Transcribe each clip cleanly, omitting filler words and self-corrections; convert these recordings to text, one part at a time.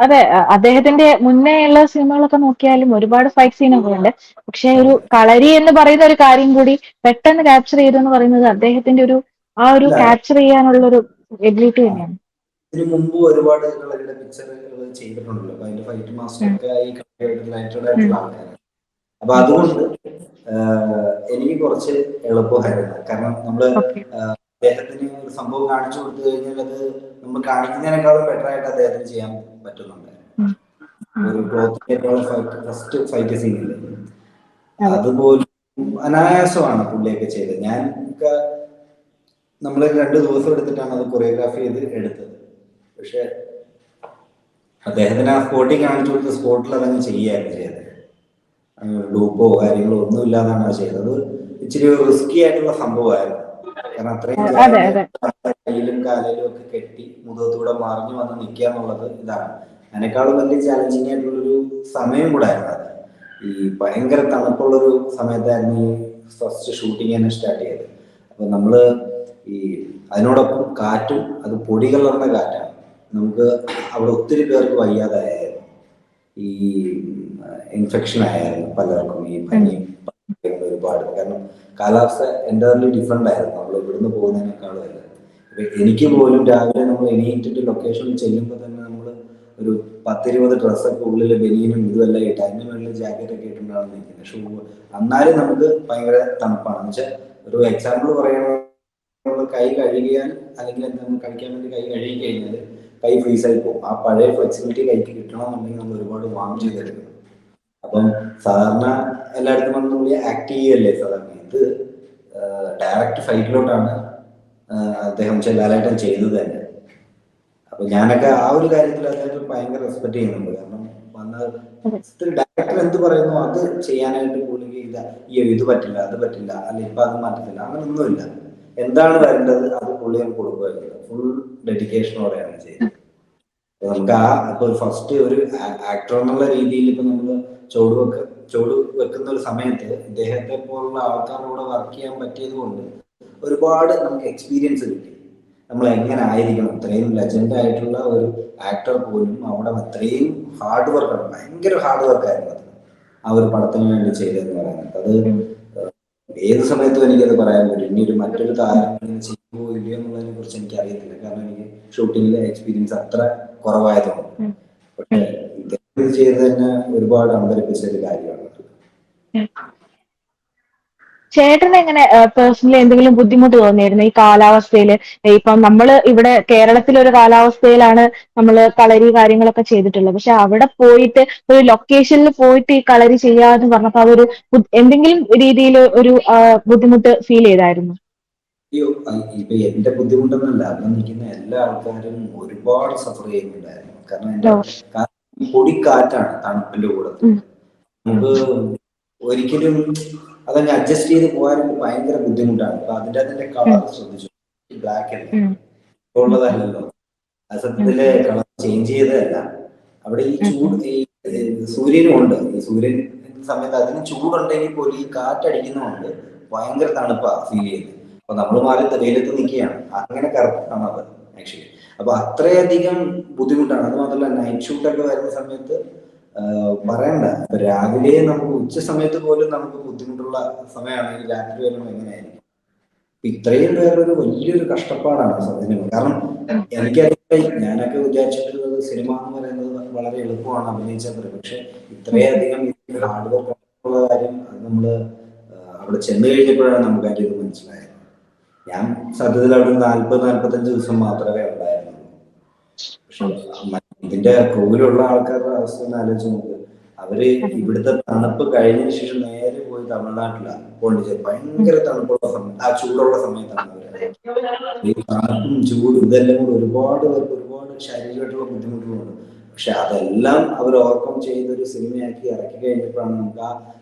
അതെ, അദ്ദേഹത്തിന്റെ മുന്നേ ഉള്ള സിനിമകളൊക്കെ നോക്കിയാലും ഒരുപാട് ഫൈറ്റ് സീനൊക്കെ ഉണ്ട്. പക്ഷെ ഒരു അതെ. കളരി എന്ന് പറയുന്ന ഒരു കാര്യം കൂടി പെട്ടെന്ന് ക്യാപ്ചർ ചെയ്തെന്ന് പറയുന്നത് അദ്ദേഹത്തിന്റെ ഒരു ആ ഒരു ഇല്ല, ക്യാപ്ചർ ചെയ്യാനുള്ള ഒരു എബിലിറ്റി ആ, തന്നെയാണ്. ഇതിനു മുമ്പ് ഒരുപാട് കളരിയുടെ പിക്ചറുകൾ ചെയ്തിട്ടുണ്ടല്ലോ. അപ്പൊ അതിന്റെ ഫൈറ്റ് മാസ്റ്റർ ഉം, ഒക്കെ ഈ കളരിയായിട്ട് റിലേറ്റഡ് ഉം, ആയിട്ടുള്ള ആൾക്കാരാണ്. അപ്പൊ ഉം. അതുകൊണ്ട് എനിക്ക് കുറച്ച് എളുപ്പമായിരുന്നു. കാരണം നമ്മള് ഓക്കെ. അദ്ദേഹത്തിന് ഒരു സംഭവം കാണിച്ചു കൊടുത്തു കഴിഞ്ഞാൽ അത് നമ്മൾ കാണിക്കുന്നതിനേക്കാളും ബെറ്റർ ആയിട്ട് അദ്ദേഹത്തിന് ചെയ്യാൻ പറ്റുന്നുണ്ട്. ഉം, ഉം, ഒരു ഉം. ക്ലോത്തിലേക്കുള്ള ഫസ്റ്റ് ഫൈറ്റ് സീനില്ലേ, അതെ. അതുപോലും അനായാസമാണ് പുള്ളിയൊക്കെ ചെയ്തത്. ഞാൻ ഒക്കെ നമ്മൾ 2 ദിവസം എടുത്തിട്ടാണ് അത് കൊറിയോഗ്രാഫി ചെയ്ത് എടുത്തത്. പക്ഷെ അദ്ദേഹത്തിന് ആ സ്പോട്ടിൽ കാണിച്ചു കൊടുത്ത സ്പോട്ടിൽ അതങ്ങ് ചെയ്യായിരുന്നു ചെയ്തത്. ഡൂപ്പോ കാര്യങ്ങളോ ഒന്നും ഇല്ലാതാണ് അത് ചെയ്തത്. ഇച്ചിരി റിസ്കി ആയിട്ടുള്ള സംഭവമായിരുന്നു. കാരണം അത്രയും അതെ, ജനങ്ങൾ അതെ. കയ്യിലും കാലിലും ഒക്കെ കെട്ടി മുഖത്തൂടെ മറിഞ്ഞു വന്ന് നിൽക്കുക എന്നുള്ളത് ഇതാണ്. അതിനേക്കാളും വലിയ ചാലഞ്ചിങ് ആയിട്ടുള്ളൊരു സമയം കൂടെ ആയിരുന്നു അത്. ഈ ഭയങ്കര തണുപ്പുള്ളൊരു സമയത്തായിരുന്നു ഈ ഫസ്റ്റ് ഷൂട്ടിങ് തന്നെ സ്റ്റാർട്ട് ചെയ്തത്. അപ്പൊ നമ്മള് ഈ അതിനോടൊപ്പം കാറ്റും, അത് പൊടി കലർന്ന കാറ്റാണ്. നമുക്ക് അവിടെ ഒത്തിരി പേർക്ക് വയ്യാതായിരുന്നു. ഈ ഇൻഫെക്ഷൻ ആയായിരുന്നു പലർക്കും, ഈ ഉം, പനിയും ഒരുപാട്. കാരണം കാലാവസ്ഥ എൻ്റയർലി ഡിഫറെൻ്റ് ആയിരുന്നു നമ്മൾ ഇവിടുന്ന് പോകുന്നതിനേക്കാളും അല്ല. ഇപ്പൊ എനിക്ക് പോലും രാവിലെ നമ്മൾ എണീറ്റിട്ട് ലൊക്കേഷനിൽ ചെല്ലുമ്പോൾ തന്നെ നമ്മൾ ഒരു 10-20 ഡ്രസ്സൊക്കെ ഉള്ളിൽ ബനിയനും ഇതുമെല്ലാം ഇട്ട് അതിൻ്റെ മുകളിൽ ജാക്കറ്റ് ഒക്കെ ഇട്ടുകൊണ്ടാണ് നിൽക്കുന്നത്, ഷൂ. എന്നാലും നമുക്ക് ഭയങ്കര തണുപ്പാണ്. എന്ന് വെച്ചാൽ ഒരു എക്സാമ്പിൾ പറയുകയാണെങ്കിൽ നമ്മൾ കൈ കഴുകിയാൽ, അല്ലെങ്കിൽ നമ്മൾ കഴിക്കാൻ വേണ്ടി കൈ കഴുകി കഴിഞ്ഞാൽ കൈ ഫ്രീസായി പോകും. ആ പഴയ ഫ്ലെക്സിബിലിറ്റി കൈക്ക് കിട്ടണമെന്നുണ്ടെങ്കിൽ നമ്മൾ ഒരുപാട് വാം ചെയ്തെടുക്കണം. അപ്പം സാധാരണ എല്ലായിടത്തും വന്ന് പുള്ളി ആക്ട് ചെയ്യല്ലേ സാധാരണ. ഇത് ഡയറക്റ്റ് ഫൈറ്റിലോട്ടാണ് അദ്ദേഹം ലാലേട്ടൻ ചെയ്തത് തന്നെ. അപ്പൊ ഞാനൊക്കെ ആ ഒരു കാര്യത്തിൽ അദ്ദേഹം ഭയങ്കര റെസ്പെക്ട് ചെയ്യുന്നുണ്ട്. കാരണം വന്ന അതെ. ഡയറക്ടർ എന്ത് പറയുന്നു അത് ചെയ്യാനായിട്ട് പുള്ളിക്ക് ഇല്ല, ഈ ഇത് പറ്റില്ല, അത് പറ്റില്ല, അല്ല ഇപ്പൊ അത് മാറ്റത്തില്ല, അങ്ങനൊന്നുമില്ല. എന്താണ് വരേണ്ടത് അത് പുള്ളി നമുക്ക് കൊടുക്കുമായിരുന്നു. ഫുൾ ഡെഡിക്കേഷനോടെയാണ് ചെയ്തത്. നമുക്ക് ആ ഇപ്പൊ ഫസ്റ്റ് ഒരു ആക്ടർ എന്നുള്ള രീതിയിൽ ഇപ്പൊ നമ്മൾ ചുവട് വെക്കുന്ന ഒരു സമയത്ത് ഇദ്ദേഹത്തെ പോലുള്ള ആൾക്കാരോട് വർക്ക് ചെയ്യാൻ പറ്റിയത് കൊണ്ട് ഒരുപാട് നമുക്ക് എക്സ്പീരിയൻസ് കിട്ടി. നമ്മൾ എങ്ങനെ ആയിരിക്കണം, ഇത്രയും ലെജൻഡ് ആയിട്ടുള്ള ഒരു ആക്ടർ പോലും അവിടെ അത്രയും ഹാർഡ് വർക്കാണ്, ഭയങ്കര ഹാർഡ് വർക്കായിരുന്നു അത് ആ ഒരു പടത്തിന് വേണ്ടി ചെയ്തതെന്ന് പറയുന്നത്. അത് ഉം, ഏത് സമയത്തും എനിക്കത് പറയാൻ പറ്റും. ഇനി ഒരു മറ്റൊരു ഉം, താരം ഇങ്ങനെ ചെയ്യുമോ ഇല്ലയോ എന്നുള്ളതിനെ കുറിച്ച് എനിക്ക് അറിയത്തില്ല. കാരണം എനിക്ക് ഷൂട്ടിങ്ങിലെ എക്സ്പീരിയൻസ് അത്ര കുറവായതുകൊണ്ട്. ഉം, പക്ഷെ ഉം, ഇദ്ദേഹം ഇത് ചെയ്ത് തന്നെ ഒരുപാട് അമ്പരിപ്പിച്ച ഒരു കാര്യമാണ്. ഉം. ചേട്ടന് എങ്ങനെ പേഴ്സണലി എന്തെങ്കിലും ബുദ്ധിമുട്ട് തോന്നിയിരുന്നു ഈ കാലാവസ്ഥയില്? ഇപ്പം നമ്മള് ഇവിടെ കേരളത്തിലൊരു കാലാവസ്ഥയിലാണ് നമ്മള് കളരി കാര്യങ്ങളൊക്കെ ചെയ്തിട്ടുള്ളത്. പക്ഷെ അവിടെ പോയിട്ട് ഒരു ലൊക്കേഷനിൽ പോയിട്ട് ഈ കളരി ചെയ്യാന്ന് പറഞ്ഞപ്പോ അതൊരു എന്തെങ്കിലും രീതിയിൽ ഒരു ബുദ്ധിമുട്ട് ഫീൽ ചെയ്തായിരുന്നു? അയ്യോ, ഇപ്പൊ എന്റെ ബുദ്ധിമുട്ടൊന്നുമല്ല, അവിടെ നിൽക്കുന്ന എല്ലാ ആൾക്കാരും ഒരുപാട് സഫർ ചെയ്യുന്നുണ്ടായിരുന്നു. കാരണം ഓ. ഈ പൊടിക്കാറ്റാണ് തണുപ്പിന്റെ കൂടത്തില്. ഉം, ഉം, നമുക്ക് ഒരിക്കലും അതങ്ങ് അഡ്ജസ്റ്റ് ചെയ്ത് പോകാനായിട്ട് ഭയങ്കര ബുദ്ധിമുട്ടാണ്. അപ്പൊ അതിന്റെ ഉം, കളർ ശ്രദ്ധിച്ചു, ബ്ലാക്ക് അല്ലേ, ഉം, ഇപ്പൊ ഉം, ഉള്ളതല്ലല്ലോ. ആ ഉം, സത്യത്തില് കളർ ചേഞ്ച് ചെയ്തതല്ല. അവിടെ ഈ ഉം, ചൂട്, ഈ സൂര്യനും ഉണ്ട്. ഈ സൂര്യൻ സമയത്ത് അതിന് ചൂടുണ്ടെങ്കിൽ പോലും ഈ കാറ്റടിക്കുന്നതുകൊണ്ട് ഭയങ്കര തണുപ്പാ ഫീൽ ചെയ്യുന്നത്. അപ്പൊ നമ്മൾ മാറി വെയിലത്ത് നിൽക്കുകയാണ്, അങ്ങനെ കറക്റ്റാണ് അത് ആക്ച്വലി. അപ്പൊ അത്രയധികം ബുദ്ധിമുട്ടാണ്. അത് മാത്രമല്ല നൈറ്റ് ഷൂട്ടൊക്കെ വരുന്ന സമയത്ത് പറയണ്ട, ഇപ്പൊ രാവിലെ നമുക്ക് ഉച്ച സമയത്ത് പോലും നമുക്ക് ബുദ്ധിമുട്ടുള്ള സമയമാണെങ്കിൽ രാത്രി വരുമ്പോൾ എങ്ങനെയായിരിക്കും. ഇത്രയും പേരൊരു വലിയൊരു കഷ്ടപ്പാടാണ് സത്യത്തിൽ. കാരണം എനിക്കറിയാം, ഞാനൊക്കെ വിചാരിച്ചിട്ടുള്ളത് സിനിമ എന്ന് പറയുന്നത് വളരെ എളുപ്പമാണ്, അഭിനയിച്ചാൽ മതി. പക്ഷെ ഉം, ഇത്രയധികം ഹാർഡ് വർക്ക് ഉള്ള കാര്യം അത് നമ്മള് അവിടെ ചെന്ന് കഴിഞ്ഞപ്പോഴാണ് നമുക്ക് അതിൻ്റെ ഇത് മനസ്സിലായത്. ഞാൻ സത്യത്തിൽ അവിടെ 40-45 ദിവസം മാത്രമേ ഉണ്ടായിരുന്നുള്ളൂ. പക്ഷെ ഉം. ഇതിന്റെ ക്രൂവിലുള്ള ആൾക്കാരുടെ അവസ്ഥ ഒന്ന് ആലോചിച്ച് നോക്ക്. അവര് ഇവിടുത്തെ തണുപ്പ് കഴിഞ്ഞതിന് ശേഷം നേരെ പോയി തമിഴ്നാട്ടിലാണ്, പോണ്ടിച്ചേരി. ഭയങ്കര തണുപ്പുള്ള സമയം, ആ ചൂടുള്ള സമയത്താണ് അവര്. ഈ തണുപ്പും ചൂടും ഇതെല്ലാം കൂടെ ഒരുപാട് പേർക്ക് ഒരുപാട് ശാരീരികമായിട്ടുള്ള ബുദ്ധിമുട്ടുകളുണ്ട്. പക്ഷെ അതെല്ലാം അവർ ഓവർകം ചെയ്തൊരു സിനിമയാക്കി ഇറക്കി കഴിഞ്ഞപ്പോഴാണ് നമുക്ക് ആ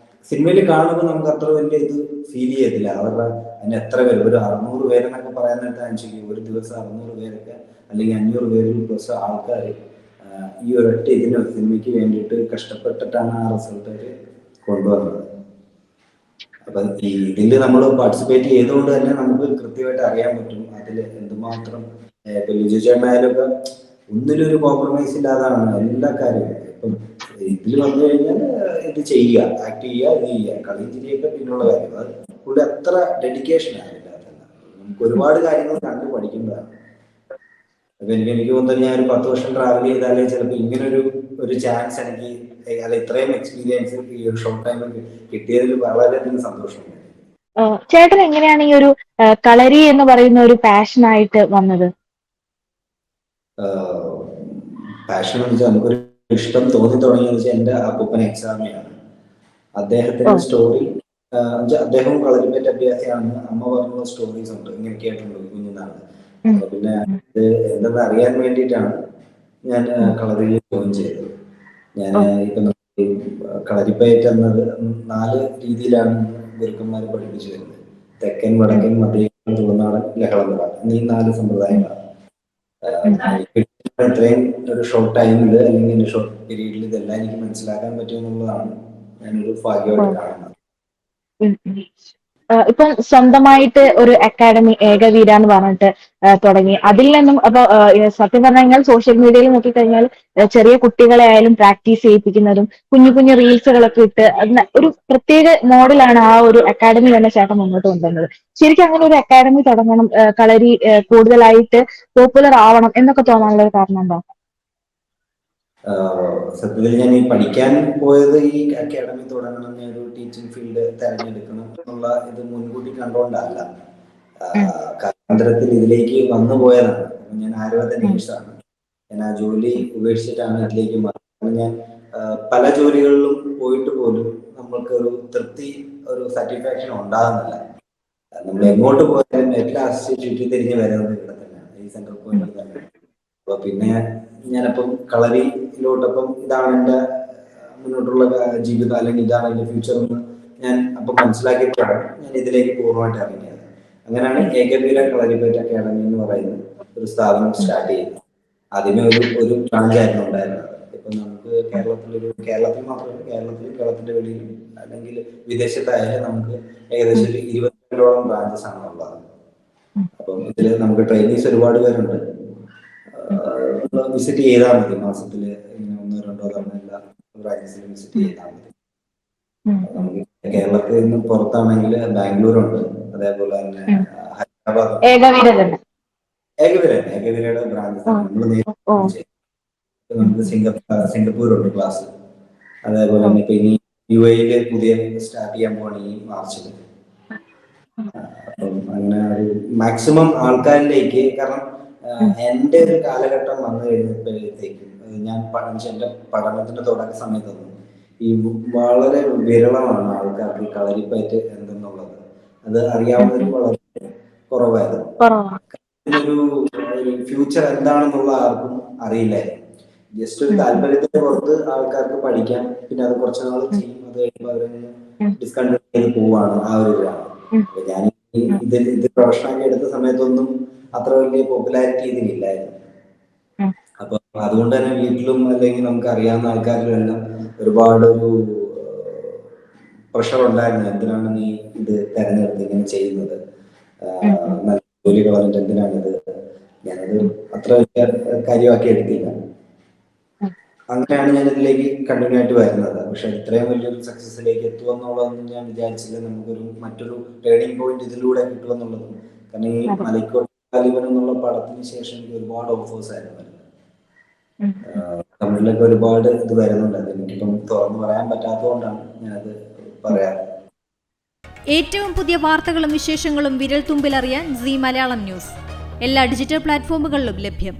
സിനിമയിൽ കാണുമ്പോൾ നമുക്ക് അത്ര വലിയ ഇത് ഫീൽ ചെയ്യത്തില്ല. അവരുടെ അതിന് എത്ര പേര്, ഒരു 600 പേരെന്നൊക്കെ പറയാൻ നേരത്തെ അനുസരിക്കും, ഒരു ദിവസം 600 പേരൊക്കെ അല്ലെങ്കിൽ 500 പേരിൽ പ്ലസ് ആൾക്കാർ ഈ ഒരൊറ്റ ഇതിന് സിനിമയ്ക്ക് വേണ്ടിയിട്ട് കഷ്ടപ്പെട്ടിട്ടാണ് ആ റിസൾട്ട് അവർ കൊണ്ടുവന്നത്. അപ്പൊ ഈ ഇതിൽ നമ്മൾ പാർട്ടിസിപ്പേറ്റ് ചെയ്തുകൊണ്ട് തന്നെ നമുക്ക് കൃത്യമായിട്ട് അറിയാൻ പറ്റും അതിൽ എന്തുമാത്രം. ഇപ്പൊ ലിജു ചേട്ടനായാലൊക്കെ ഒന്നിലൊരു കോംപ്രമൈസ് ഇല്ലാതാണ് എല്ലാ കാര്യവും. ഇപ്പം ഇതിൽ വന്നു കഴിഞ്ഞാൽ ഇത് ചെയ്യുക, ആക്ട് ചെയ്യുക, ഇത് ചെയ്യുക, കളി ചിരിയൊക്കെ പിന്നുള്ള കാര്യം. അത് പുള്ളി അത്ര ഡെഡിക്കേഷൻ ആവില്ല. നമുക്ക് ഒരുപാട് കാര്യങ്ങൾ കണ്ടു പഠിക്കേണ്ടതാണ്. അപ്പൊ എനിക്ക് തോന്നുന്നത് ഞാൻ ഒരു 10 വർഷം ട്രാവൽ ചെയ്താലേ ചിലപ്പോൾ ഇങ്ങനൊരു ചാൻസ് എനിക്ക്, അല്ല ഇത്രയും എക്സ്പീരിയൻസ് ഈ ഒരു ഷോർട്ട് ടൈമിൽ കിട്ടിയതിൽ വളരെയധികം സന്തോഷമുണ്ട്. ചേട്ടൻ എങ്ങനെയാണ് ഈ ഒരു കളരി എന്ന് പറയുന്ന ഒരു പാഷനായിട്ട് വന്നത്? പാഷൻ എന്ന് വെച്ചാൽ നമുക്കൊരു ഇഷ്ടം തോന്നി തുടങ്ങിയെന്ന് വെച്ചാൽ എൻ്റെ അപ്പൂപ്പൻ എക്സാമിയാണ്. അദ്ദേഹത്തിന്റെ സ്റ്റോറി, അദ്ദേഹം കളരിപ്പയറ്റ് അഭ്യാസിയാണ്. അമ്മ പറഞ്ഞ സ്റ്റോറീസ് ഉണ്ട്, ഇങ്ങനെ കേട്ടിട്ടുണ്ട് കുഞ്ഞുനാള്. അപ്പൊ പിന്നെ ഇത് എന്തെന്ന് അറിയാൻ വേണ്ടിയിട്ടാണ് ഞാൻ കളരിയിൽ ജോയിൻ ചെയ്തത്. ഞാൻ ഇപ്പൊ കളരിപ്പയറ്റ് എന്നത് 4 രീതിയിലാണ് ഗുരുക്കന്മാർ പഠിപ്പിച്ചു വരുന്നത്. തെക്കൻ, വടക്കൻ, മധ്യ, തുളുനാടൻ, ലഹളനാടൻ എന്നീ 4 സമ്പ്രദായങ്ങളാണ്. ഇത്രയും ഒരു ഷോർട്ട് ടൈമിൽ അല്ലെങ്കിൽ ഒരു ഷോർട്ട് പീരീഡിൽ ഇതെല്ലാം എനിക്ക് മനസ്സിലാക്കാൻ പറ്റുമെന്നുള്ളതാണ് ഞാനൊരു ഭാഗ്യമായിട്ട് കാണുന്നത്. ഇപ്പം സ്വന്തമായിട്ട് ഒരു അക്കാഡമി ഏകവീര എന്ന് പറഞ്ഞിട്ട് തുടങ്ങി. അതിൽ നിന്നും അപ്പൊ സത്യം പറഞ്ഞു കഴിഞ്ഞാൽ സോഷ്യൽ മീഡിയയിൽ നോക്കിക്കഴിഞ്ഞാൽ ചെറിയ കുട്ടികളെ ആയാലും പ്രാക്ടീസ് ചെയ്യിപ്പിക്കുന്നതും കുഞ്ഞു കുഞ്ഞു റീൽസുകളൊക്കെ ഇട്ട് ഒരു പ്രത്യേക മോഡലാണ് ആ ഒരു അക്കാഡമി തന്നെ ചേട്ടൻ മുന്നോട്ട് കൊണ്ടുവന്നത്. ശരിക്കും അങ്ങനെ ഒരു അക്കാഡമി തുടങ്ങണം, കളരി കൂടുതലായിട്ട് പോപ്പുലർ ആവണം എന്നൊക്കെ തോന്നാനുള്ള ഒരു കാരണം എന്താ? സത്യത്തിൽ ഞാൻ ഈ പഠിക്കാൻ പോയത് ഈ അക്കാഡമി തുടങ്ങണം, ഒരു ടീച്ചിങ് ഫീൽഡ് തിരഞ്ഞെടുക്കണം എന്നുള്ള ഇത് മുൻകൂട്ടി കണ്ടുകൊണ്ടല്ല. കാലാന്തരത്തിൽ ഇതിലേക്ക് വന്നു പോയതാണ്. ഞാൻ ആയുർവേദ നേഴ്സാണ്. ഞാൻ ആ ജോലി ഉപേക്ഷിച്ചിട്ടാണ് ഇതിലേക്ക് മാറുന്നത്. ഞാൻ പല ജോലികളിലും പോയിട്ട് പോലും നമ്മൾക്ക് ഒരു തൃപ്തി, ഒരു സാറ്റിസ്ഫാക്ഷൻ ഉണ്ടാകുന്നില്ല. നമ്മൾ എങ്ങോട്ട് പോയാലും എല്ലാ ചുറ്റി തിരിഞ്ഞ് വരുന്നത് ഇവിടെ തന്നെയാണ്, ഈ സെൻട്രൽ പോയിന്റ് തന്നെയാണ്. അപ്പൊ പിന്നെ ഞാനപ്പം കളരിയിലോട്ടപ്പം ഇതാണ് എൻ്റെ മുന്നോട്ടുള്ള ജീവിതം, അല്ലെങ്കിൽ ഇതാണ് എൻ്റെ ഫ്യൂച്ചർ എന്ന് ഞാൻ അപ്പം മനസ്സിലാക്കിയപ്പോഴാണ് ഞാൻ ഇതിലേക്ക് പൂർണ്ണമായിട്ട് ഇറങ്ങിയത്. അങ്ങനെയാണ് ഏകവീര കളരിപ്പയറ്റ് അക്കാഡമി എന്ന് പറയുന്ന ഒരു സ്ഥാപനം സ്റ്റാർട്ട് ചെയ്യുന്നത്. ആദ്യമേ ഒരു ബ്രാഞ്ചായിരുന്നു ഉണ്ടായിരുന്നത്. ഇപ്പൊ നമുക്ക് കേരളത്തിൽ മാത്രമല്ല, കേരളത്തിലും കേരളത്തിന്റെ വെളിയിലും അല്ലെങ്കിൽ വിദേശത്തായാലും നമുക്ക് ഏകദേശം 22ഓളം ബ്രാഞ്ചസ് ആണ് ഉള്ളത്. അപ്പം ഇതിൽ നമുക്ക് ട്രെയിനീസ് ഒരുപാട് പേരുണ്ട്. വിസിറ്റ് ചെയ്താൽ മതി, മാസത്തിൽ ഇങ്ങനെ 1-2 തവണ എല്ലാ ബ്രാഞ്ചസിലും വിസിറ്റ് ചെയ്താൽ മതി. നമുക്ക് കേരളത്തിൽ നിന്ന് പുറത്താണെങ്കിൽ ബാംഗ്ലൂരുണ്ട്, അതേപോലെ തന്നെ ഹൈദരാബാദ്. ഏകവീരയുടെ ബ്രാഞ്ചസ് നമ്മൾ നേരിട്ട് നമുക്ക് സിംഗപ്പൂരുണ്ട് ക്ലാസ്. അതേപോലെ തന്നെ ഇപ്പൊ ഇനി UAE പുതിയ സ്റ്റാർട്ട് ചെയ്യാൻ പോവാണ് ഈ മാർച്ചിൽ. അപ്പം അങ്ങനെ ഒരു മാക്സിമം ആൾക്കാരിലേക്ക്, കാരണം എൻ്റെ ഒരു കാലഘട്ടം വന്നു കഴിഞ്ഞപ്പോഴത്തേക്കും ഞാൻ എൻ്റെ പഠനത്തിന്റെ തുടക്ക സമയത്തൊന്നും ഈ വളരെ വിരളമാണ് ആൾക്കാർക്ക് കളരിപ്പയറ്റ് എന്തെന്നുള്ളത്. അത് അറിയാവുന്നവർ വളരെ കുറവായിരുന്നു. ഒരു ഫ്യൂച്ചർ എന്താണെന്നുള്ള ആർക്കും അറിയില്ലായിരുന്നു. ജസ്റ്റ് ഒരു താല്പര്യത്തിന്റെ പുറത്ത് ആൾക്കാർക്ക് പഠിക്കാം, പിന്നെ അത് കുറച്ച് നാൾ ചെയ്യും, അത് കഴിയുമ്പോൾ അവരൊന്ന് ഡിസ്കണ്ടിന്യൂ ചെയ്ത് പോവാണ് ആ ഒരു ഇതാണ്. ഞാൻ ഇത് പ്രൊഫഷനാക്കി എടുത്ത സമയത്തൊന്നും അത്ര വലിയ പോപ്പുലാരിറ്റി ഇതിനില്ലായിരുന്നു. അപ്പൊ അതുകൊണ്ട് തന്നെ വീട്ടിലും അല്ലെങ്കിൽ നമുക്ക് അറിയാവുന്ന ആൾക്കാരിലും എല്ലാം ഒരുപാട് ഒരു പ്രഷർ ഉണ്ടായിരുന്നു. എന്തിനാണ് നീ ഇത് തെരഞ്ഞെടുത്ത് ഇങ്ങനെ ചെയ്യുന്നത്, നല്ല ജോലി കളഞ്ഞിട്ട് എന്തിനാണിത്? ഞാനത് അത്ര വലിയ കാര്യമാക്കി എടുത്തില്ല. അങ്ങനെയാണ് ഞാൻ ഇതിലേക്ക് കണ്ടിന്യൂ ആയിട്ട് വരുന്നത്. പക്ഷെ ഇത്രയും വലിയൊരു സക്സസിലേക്ക് എത്തുമെന്നുള്ളതൊന്നും ഞാൻ വിചാരിച്ചില്ല. നമുക്കൊരു മറ്റൊരു ടേണിംഗ് പോയിന്റ് ഇതിലൂടെ കിട്ടുമെന്നുള്ളതും. കാരണം ഈ മലക്കോട്ട് കാലിബൻ എന്നുള്ള പടത്തിന് ശേഷം എനിക്ക് ഒരുപാട് ഓഫേഴ്സ് ആയിരുന്നു വരുന്നത്. തമിഴിലൊക്കെ ഒരുപാട് ഇത് വരുന്നുണ്ട്. അത് എനിക്കിപ്പം തുറന്നു പറയാൻ പറ്റാത്തതുകൊണ്ടാണ് ഞാനത് പറയാറ്. ഏറ്റവും പുതിയ വാർത്തകളും വിശേഷങ്ങളും വിരൽ തുമ്പിലറിയാൻ സീ മലയാളം ന്യൂസ് എല്ലാ ഡിജിറ്റൽ പ്ലാറ്റ്ഫോമുകളിലും ലഭ്യം.